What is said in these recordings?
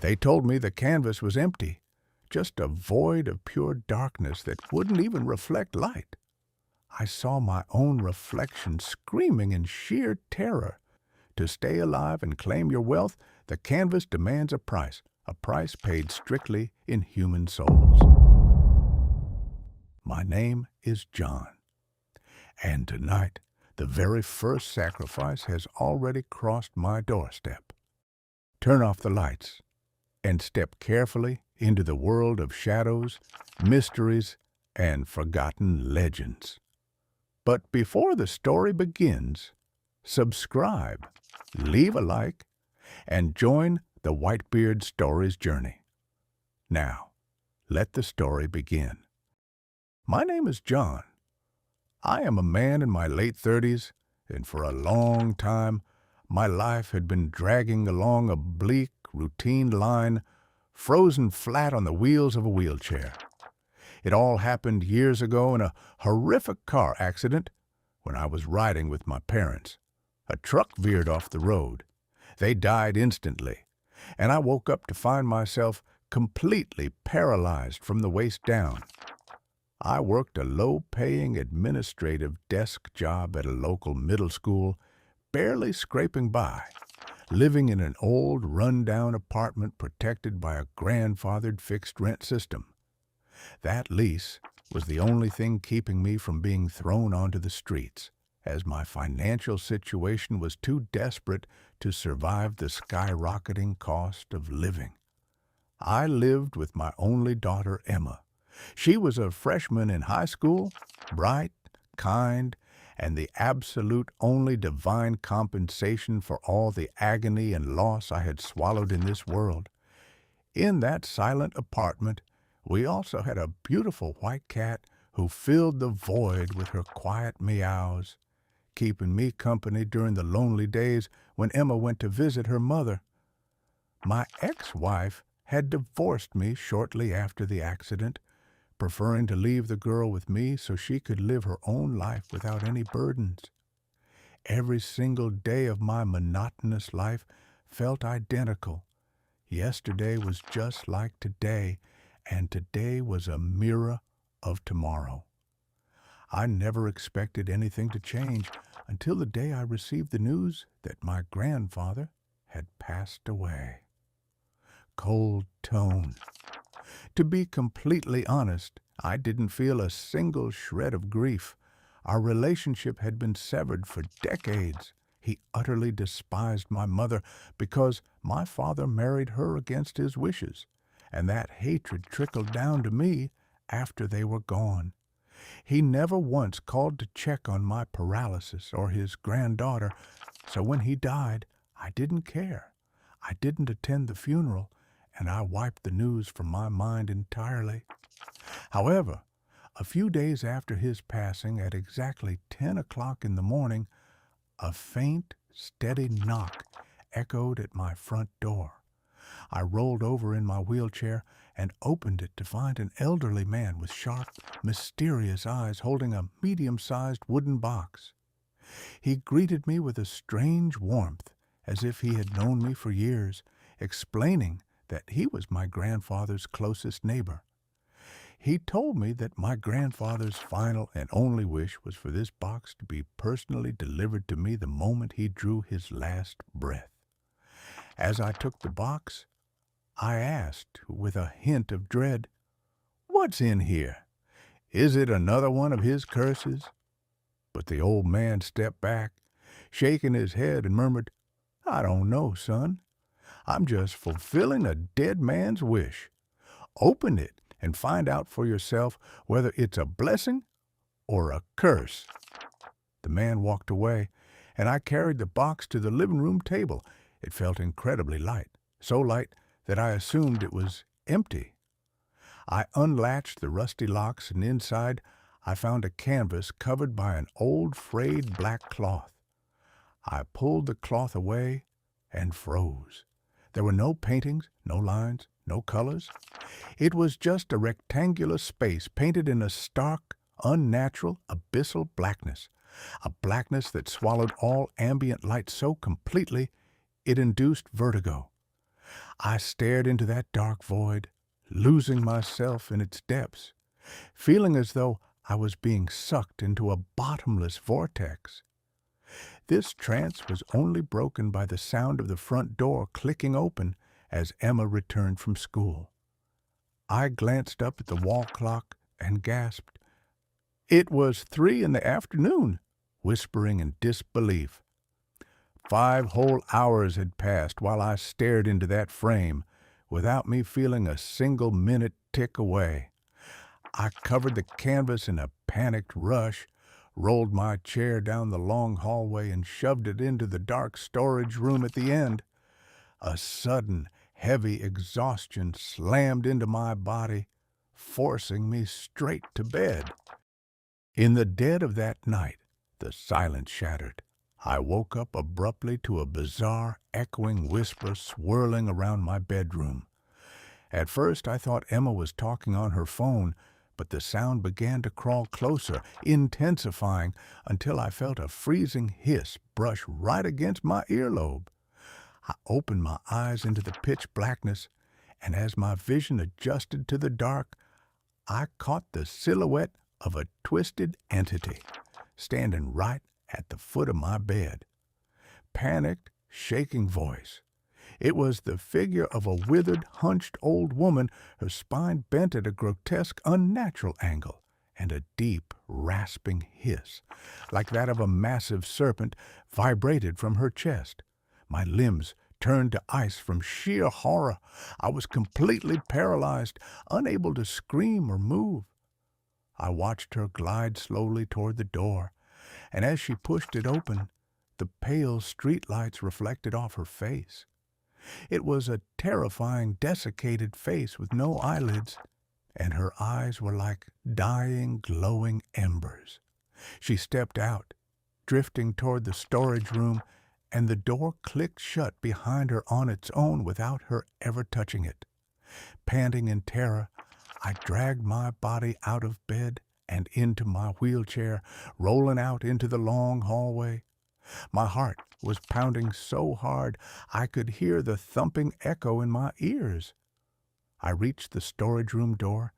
They told me the canvas was empty, just a void of pure darkness that wouldn't even reflect light. I saw my own reflection screaming in sheer terror. To stay alive and claim your wealth, the canvas demands a price paid strictly in human souls. My name is John, and tonight, the very first sacrifice has already crossed my doorstep. Turn off the lights and step carefully into the world of shadows, mysteries, and forgotten legends. But before the story begins, subscribe, leave a like, and join the Whitebeard Stories journey. Now, let the story begin. My name is John. I am a man in my late 30s, and for a long time, my life had been dragging along a bleak, routine line, frozen flat on the wheels of a wheelchair. It all happened years ago in a horrific car accident when I was riding with my parents. A truck veered off the road. They died instantly, and I woke up to find myself completely paralyzed from the waist down. I worked a low-paying administrative desk job at a local middle school, barely scraping by, living in an old, run-down apartment protected by a grandfathered fixed-rent system. That lease was the only thing keeping me from being thrown onto the streets, as my financial situation was too desperate to survive the skyrocketing cost of living. I lived with my only daughter, Emma. She was a freshman in high school, bright, kind, and the absolute only divine compensation for all the agony and loss I had swallowed in this world. In that silent apartment, we also had a beautiful white cat who filled the void with her quiet meows, keeping me company during the lonely days when Emma went to visit her mother. My ex-wife had divorced me shortly after the accident, preferring to leave the girl with me so she could live her own life without any burdens. Every single day of my monotonous life felt identical. Yesterday was just like today, and today was a mirror of tomorrow. I never expected anything to change until the day I received the news that my grandfather had passed away. Cold tone. To be completely honest, I didn't feel a single shred of grief. Our relationship had been severed for decades. He utterly despised my mother because my father married her against his wishes, and that hatred trickled down to me after they were gone. He never once called to check on my paralysis or his granddaughter, so when he died, I didn't care. I didn't attend the funeral, and I wiped the news from my mind entirely. However, a few days after his passing, at exactly 10 o'clock in the morning, a faint, steady knock echoed at my front door. I rolled over in my wheelchair and opened it to find an elderly man with sharp, mysterious eyes holding a medium-sized wooden box. He greeted me with a strange warmth, as if he had known me for years, explaining that he was my grandfather's closest neighbor. He told me that my grandfather's final and only wish was for this box to be personally delivered to me the moment he drew his last breath. As I took the box, I asked, with a hint of dread, "What's in here? Is it another one of his curses?" But the old man stepped back, shaking his head, and murmured, "I don't know, son. I'm just fulfilling a dead man's wish. Open it and find out for yourself whether it's a blessing or a curse." The man walked away, and I carried the box to the living room table. It felt incredibly light, so light that I assumed it was empty. I unlatched the rusty locks, and inside I found a canvas covered by an old frayed black cloth. I pulled the cloth away and froze. There were no paintings, no lines, no colors. It was just a rectangular space painted in a stark, unnatural, abyssal blackness, a blackness that swallowed all ambient light so completely it induced vertigo. I stared into that dark void, losing myself in its depths, feeling as though I was being sucked into a bottomless vortex. This trance was only broken by the sound of the front door clicking open as Emma returned from school. I glanced up at the wall clock and gasped. It was 3 in the afternoon, whispering in disbelief. 5 whole hours had passed while I stared into that frame, without me feeling a single minute tick away. I covered the canvas in a panicked rush, rolled my chair down the long hallway and shoved it into the dark storage room at the end. A sudden, heavy exhaustion slammed into my body, forcing me straight to bed. In the dead of that night, the silence shattered. I woke up abruptly to a bizarre, echoing whisper swirling around my bedroom. At first, I thought Emma was talking on her phone, but the sound began to crawl closer, intensifying until I felt a freezing hiss brush right against my earlobe. I opened my eyes into the pitch blackness, and as my vision adjusted to the dark, I caught the silhouette of a twisted entity standing right at the foot of my bed. Panicked, shaking voice. It was the figure of a withered, hunched old woman, her spine bent at a grotesque, unnatural angle, and a deep, rasping hiss, like that of a massive serpent, vibrated from her chest. My limbs turned to ice from sheer horror. I was completely paralyzed, unable to scream or move. I watched her glide slowly toward the door, and as she pushed it open, the pale streetlights reflected off her face. It was a terrifying, desiccated face with no eyelids, and her eyes were like dying, glowing embers. She stepped out, drifting toward the storage room, and the door clicked shut behind her on its own without her ever touching it. Panting in terror, I dragged my body out of bed and into my wheelchair, rolling out into the long hallway. My heart was pounding so hard I could hear the thumping echo in my ears. I reached the storage room door,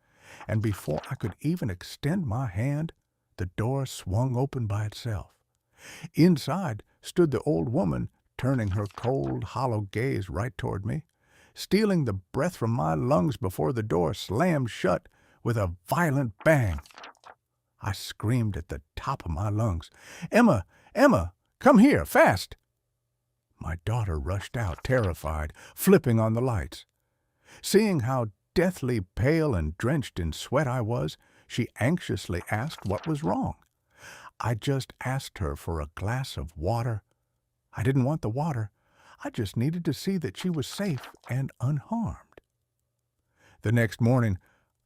and before I could even extend my hand, the door swung open by itself. Inside stood the old woman, turning her cold, hollow gaze right toward me, stealing the breath from my lungs before the door slammed shut with a violent bang. I screamed at the top of my lungs, "Emma! Emma! Come here, fast!" My daughter rushed out, terrified, flipping on the lights. Seeing how deathly pale and drenched in sweat I was, she anxiously asked what was wrong. I just asked her for a glass of water. I didn't want the water. I just needed to see that she was safe and unharmed. The next morning,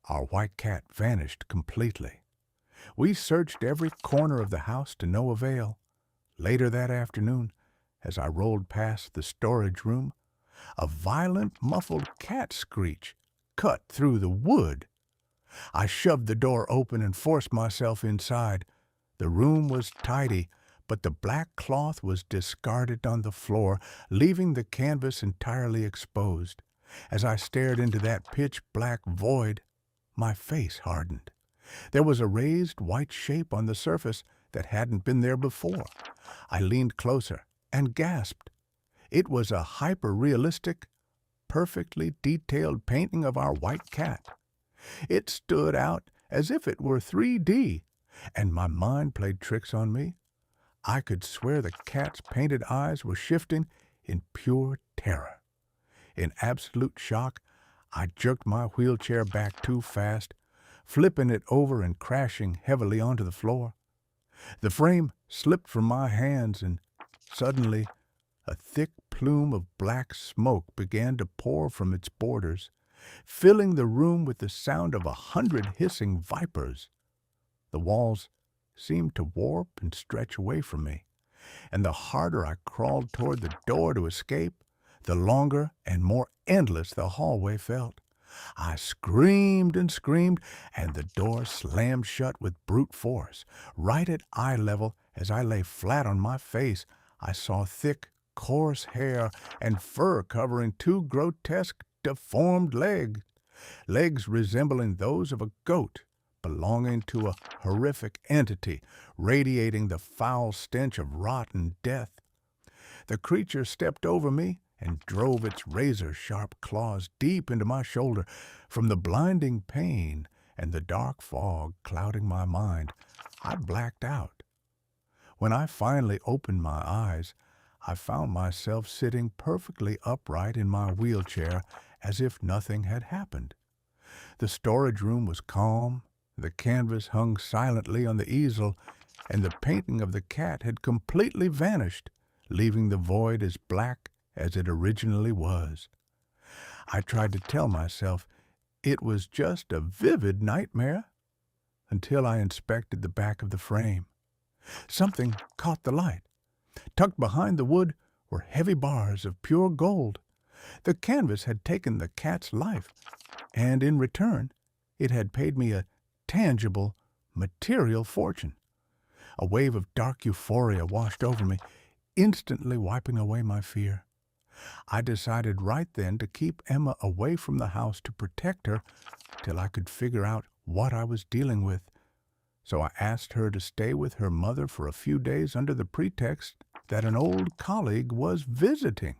our white cat vanished completely. We searched every corner of the house to no avail. Later that afternoon, as I rolled past the storage room, a violent, muffled cat screech cut through the wood. I shoved the door open and forced myself inside. The room was tidy, but the black cloth was discarded on the floor, leaving the canvas entirely exposed. As I stared into that pitch-black void, my face hardened. There was a raised white shape on the surface that hadn't been there before. I leaned closer and gasped. It was a hyper-realistic, perfectly detailed painting of our white cat. It stood out as if it were 3D, and my mind played tricks on me. I could swear the cat's painted eyes were shifting in pure terror. In absolute shock, I jerked my wheelchair back too fast, flipping it over and crashing heavily onto the floor. The frame slipped from my hands, and suddenly a thick plume of black smoke began to pour from its borders, filling the room with the sound of 100 hissing vipers. The walls seemed to warp and stretch away from me, and the harder I crawled toward the door to escape, the longer and more endless the hallway felt. I screamed and screamed, and the door slammed shut with brute force. Right at eye level, as I lay flat on my face, I saw thick, coarse hair and fur covering two grotesque, deformed legs resembling those of a goat, belonging to a horrific entity, radiating the foul stench of rotten death. The creature stepped over me and drove its razor-sharp claws deep into my shoulder. From the blinding pain and the dark fog clouding my mind, I blacked out. When I finally opened my eyes, I found myself sitting perfectly upright in my wheelchair as if nothing had happened. The storage room was calm, the canvas hung silently on the easel, and the painting of the cat had completely vanished, leaving the void as black as it originally was. I tried to tell myself it was just a vivid nightmare until I inspected the back of the frame. Something caught the light. Tucked behind the wood were heavy bars of pure gold. The canvas had taken the cat's life, and in return, it had paid me a tangible, material fortune. A wave of dark euphoria washed over me, instantly wiping away my fear. I decided right then to keep Emma away from the house to protect her till I could figure out what I was dealing with. So I asked her to stay with her mother for a few days under the pretext that an old colleague was visiting.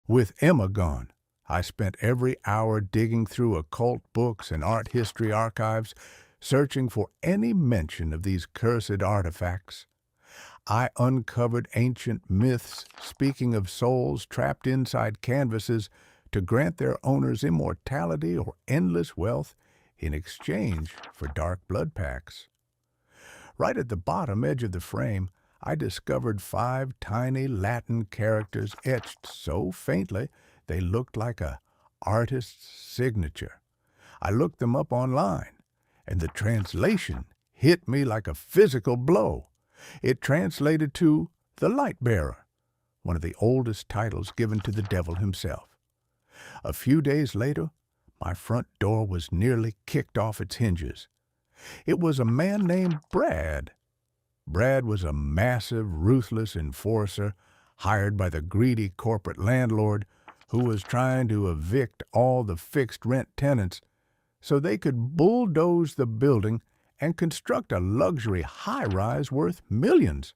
With Emma gone, I spent every hour digging through occult books and art history archives, searching for any mention of these cursed artifacts. I uncovered ancient myths speaking of souls trapped inside canvases to grant their owners immortality or endless wealth in exchange for dark blood pacts. Right at the bottom edge of the frame, I discovered 5 tiny Latin characters etched so faintly they looked like an artist's signature. I looked them up online, and the translation hit me like a physical blow. It translated to the Light Bearer, one of the oldest titles given to the devil himself. A few days later, my front door was nearly kicked off its hinges. It was a man named Brad. Brad was a massive, ruthless enforcer hired by the greedy corporate landlord who was trying to evict all the fixed-rent tenants so they could bulldoze the building and construct a luxury high-rise worth millions.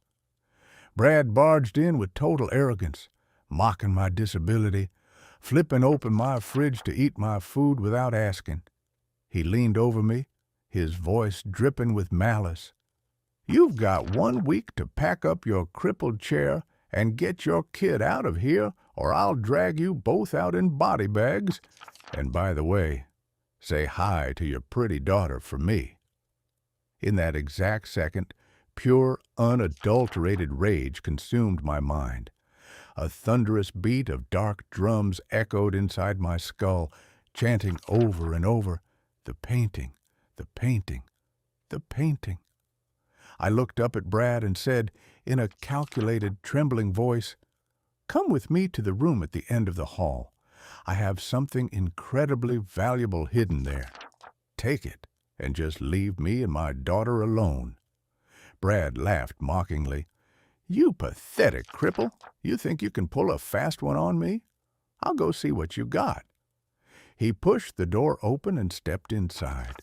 Brad barged in with total arrogance, mocking my disability, flipping open my fridge to eat my food without asking. He leaned over me, his voice dripping with malice. "You've got 1 week to pack up your crippled chair and get your kid out of here, or I'll drag you both out in body bags. And by the way, say hi to your pretty daughter for me." In that exact second, pure, unadulterated rage consumed my mind. A thunderous beat of dark drums echoed inside my skull, chanting over and over, "The painting, the painting, the painting." I looked up at Brad and said, in a calculated, trembling voice, "Come with me to the room at the end of the hall. I have something incredibly valuable hidden there. Take it, and just leave me and my daughter alone." Brad laughed mockingly. "You pathetic cripple! You think you can pull a fast one on me? I'll go see what you got." He pushed the door open and stepped inside.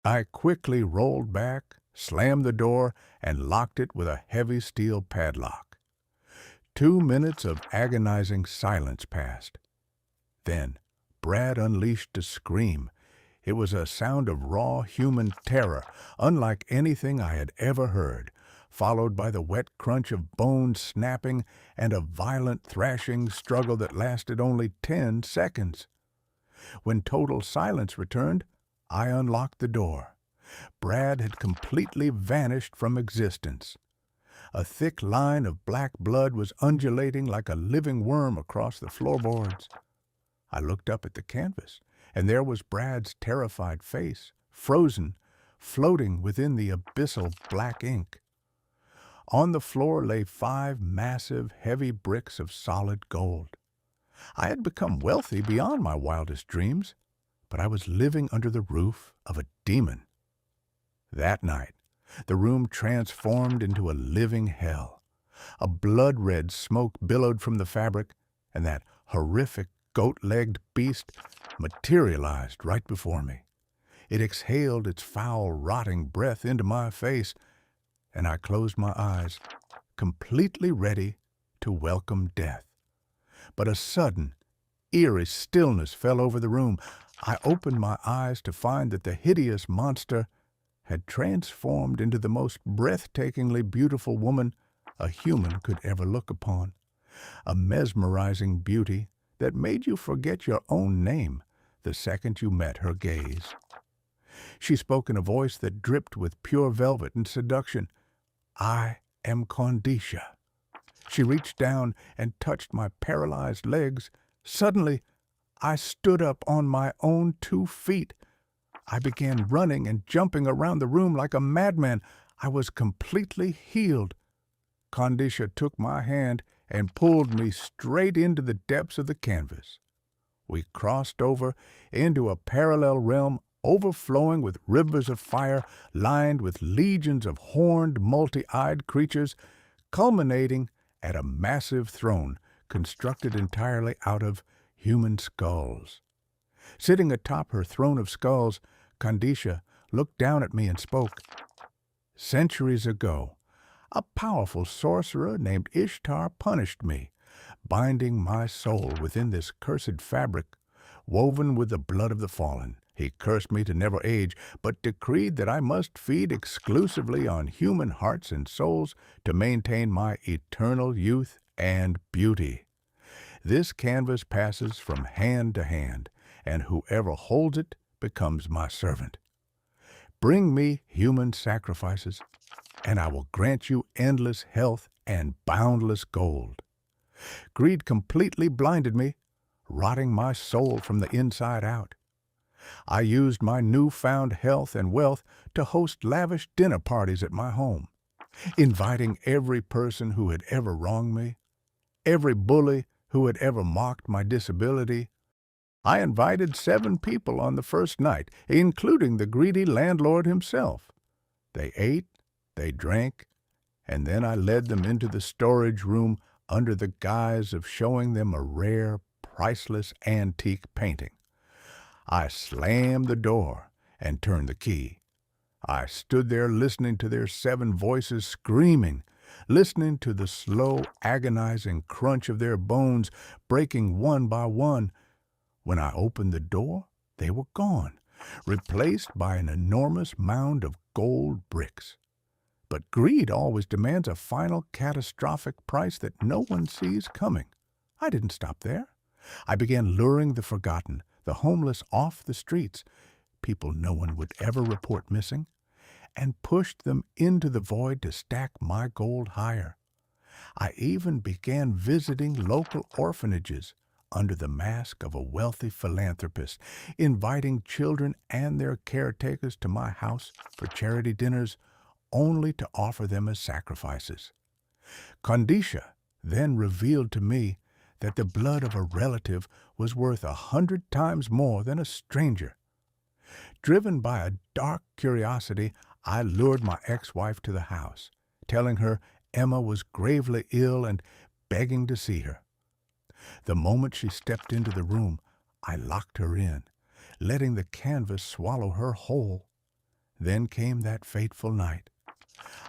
I quickly rolled back, slammed the door, and locked it with a heavy steel padlock. 2 minutes of agonizing silence passed. Then Brad unleashed a scream. It was a sound of raw human terror, unlike anything I had ever heard, followed by the wet crunch of bones snapping and a violent thrashing struggle that lasted only 10 seconds. When total silence returned, I unlocked the door. Brad had completely vanished from existence. A thick line of black blood was undulating like a living worm across the floorboards. I looked up at the canvas, and there was Brad's terrified face, frozen, floating within the abyssal black ink. On the floor lay 5 massive, heavy bricks of solid gold. I had become wealthy beyond my wildest dreams, but I was living under the roof of a demon. That night, the room transformed into a living hell. A blood-red smoke billowed from the fabric, and that horrific goat-legged beast materialized right before me. It exhaled its foul, rotting breath into my face, and I closed my eyes, completely ready to welcome death. But a sudden, eerie stillness fell over the room. I opened my eyes to find that the hideous monster had transformed into the most breathtakingly beautiful woman a human could ever look upon. A mesmerizing beauty that made you forget your own name the second you met her gaze. She spoke in a voice that dripped with pure velvet and seduction. "I am Qandisha." She reached down and touched my paralyzed legs. Suddenly, I stood up on my own 2 feet. I began running and jumping around the room like a madman. I was completely healed. Qandisha took my hand and pulled me straight into the depths of the canvas. We crossed over into a parallel realm overflowing with rivers of fire, lined with legions of horned, multi-eyed creatures, culminating at a massive throne constructed entirely out of human skulls. Sitting atop her throne of skulls, Qandisha looked down at me and spoke. "Centuries ago, a powerful sorcerer named Ishtar punished me, binding my soul within this cursed fabric, woven with the blood of the fallen. He cursed me to never age, but decreed that I must feed exclusively on human hearts and souls to maintain my eternal youth and beauty. This canvas passes from hand to hand, and whoever holds it becomes my servant. Bring me human sacrifices, and I will grant you endless health and boundless gold." Greed completely blinded me, rotting my soul from the inside out. I used my newfound health and wealth to host lavish dinner parties at my home, inviting every person who had ever wronged me, every bully who had ever mocked my disability. I invited 7 people on the first night, including the greedy landlord himself. They ate, they drank, and then I led them into the storage room under the guise of showing them a rare, priceless antique painting. I slammed the door and turned the key. I stood there listening to their 7 voices screaming, listening to the slow, agonizing crunch of their bones breaking one by one. When I opened the door, they were gone, replaced by an enormous mound of gold bricks. But greed always demands a final catastrophic price that no one sees coming. I didn't stop there. I began luring the forgotten, the homeless off the streets, people no one would ever report missing, and pushed them into the void to stack my gold higher. I even began visiting local orphanages under the mask of a wealthy philanthropist, inviting children and their caretakers to my house for charity dinners, only to offer them as sacrifices. Qandisha then revealed to me that the blood of a relative was worth 100 times more than a stranger. Driven by a dark curiosity, I lured my ex-wife to the house, telling her Emma was gravely ill and begging to see her. The moment she stepped into the room, I locked her in, letting the canvas swallow her whole. Then came that fateful night.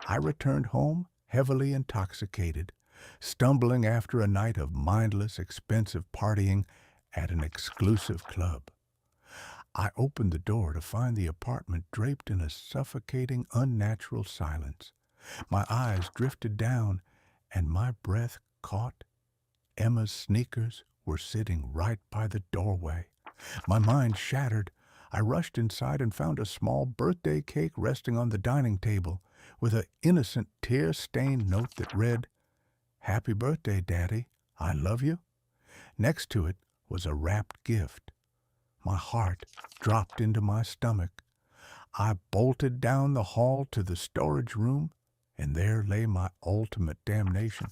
I returned home heavily intoxicated, stumbling after a night of mindless, expensive partying at an exclusive club. I opened the door to find the apartment draped in a suffocating, unnatural silence. My eyes drifted down, and my breath caught. Emma's sneakers were sitting right by the doorway. My mind shattered. I rushed inside and found a small birthday cake resting on the dining table, with an innocent tear-stained note that read, "Happy birthday, Daddy. I love you." Next to it was a wrapped gift. My heart dropped into my stomach. I bolted down the hall to the storage room, and there lay my ultimate damnation.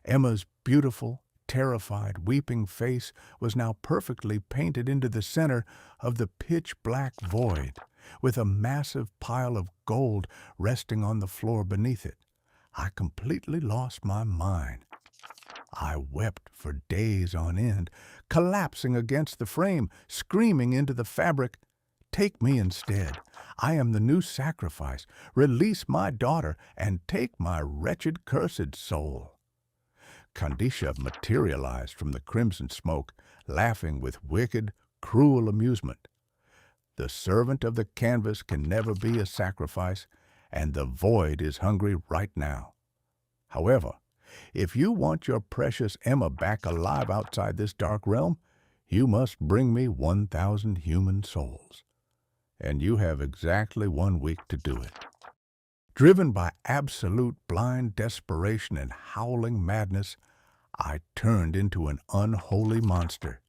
Emma's beautiful, terrified, weeping face was now perfectly painted into the center of the pitch-black void, with a massive pile of gold resting on the floor beneath it. I completely lost my mind. I wept for days on end, collapsing against the frame, screaming into the fabric, "Take me instead. I am the new sacrifice. Release my daughter and take my wretched, cursed soul." Qandisha materialized from the crimson smoke, laughing with wicked, cruel amusement. The servant of the canvas can never be a sacrifice, and the void is hungry right now. However, if you want your precious Emma back alive outside this dark realm, you must bring me 1,000 human souls. And you have exactly 1 week to do it. Driven by absolute blind desperation and howling madness, I turned into an unholy monster.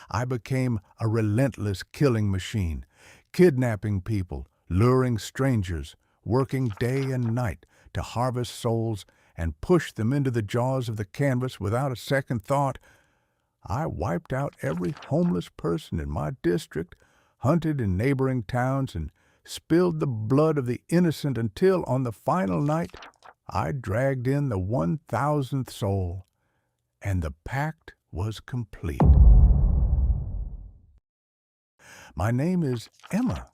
I became a relentless killing machine, kidnapping people, luring strangers, working day and night to harvest souls and push them into the jaws of the canvas without a second thought. I wiped out every homeless person in my district, hunted in neighboring towns, and spilled the blood of the innocent until, on the final night, I dragged in the 1,000th soul, and the pact was complete. My name is Emma,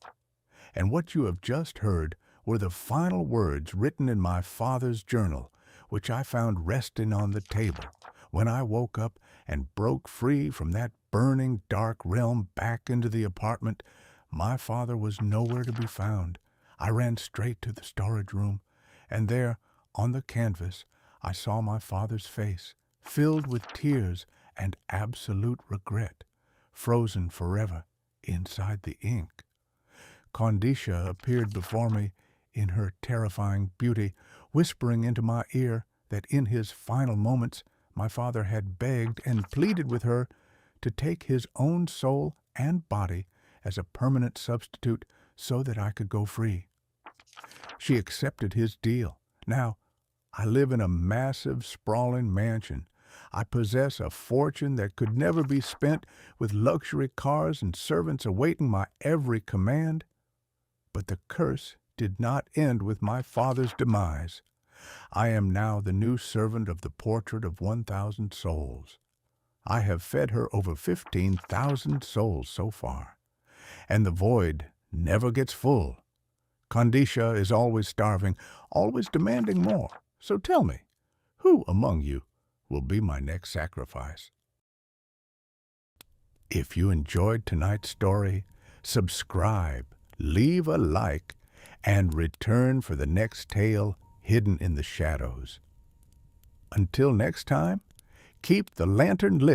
and what you have just heard were the final words written in my father's journal, which I found resting on the table when I woke up and broke free from that burning dark realm back into the apartment. My father was nowhere to be found. I ran straight to the storage room, and there, on the canvas, I saw my father's face, filled with tears and absolute regret, frozen forever inside the ink. Qandisha appeared before me in her terrifying beauty, whispering into my ear that in his final moments my father had begged and pleaded with her to take his own soul and body as a permanent substitute so that I could go free. She accepted his deal. Now, I live in a massive, sprawling mansion. I possess a fortune that could never be spent, with luxury cars and servants awaiting my every command. But the curse did not end with my father's demise. I am now the new servant of the portrait of 1,000 souls. I have fed her over 15,000 souls so far, and the void never gets full. Qandisha is always starving, always demanding more. So tell me, who among you will be my next sacrifice? If you enjoyed tonight's story, subscribe, leave a like, and return for the next tale hidden in the shadows. Until next time, keep the lantern lit